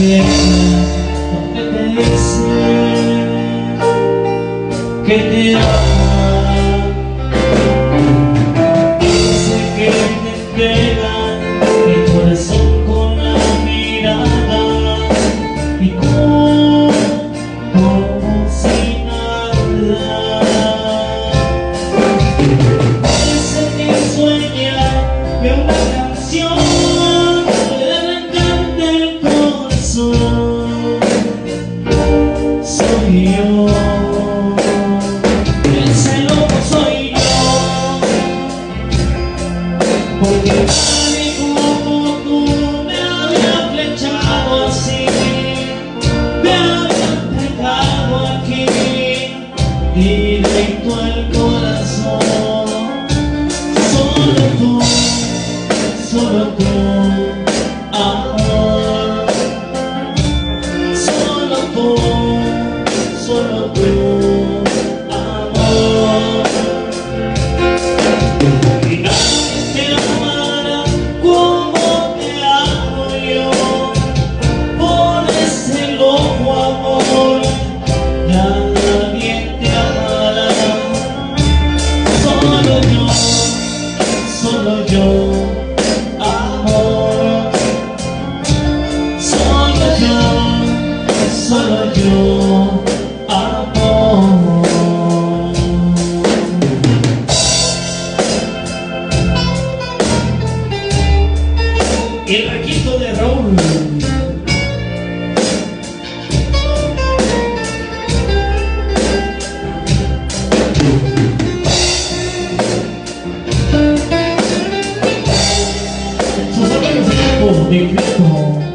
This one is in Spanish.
donde te dice que te ama, dice que te entrega el corazón con la mirada y como si nada. Dice que sueña que una canción puede arrancarte el corazón. Soy yo, ese loco soy yo, porque nadie como tú me había flechado así, me había pegado aquí directo al corazón. Solo tú, amor, solo tú, amor. Y nadie te amará como te amo yo, por ese loco amor, ya nadie te amará. Solo yo, amor, solo yo, amor. El requinto de Raúl. De Cristo.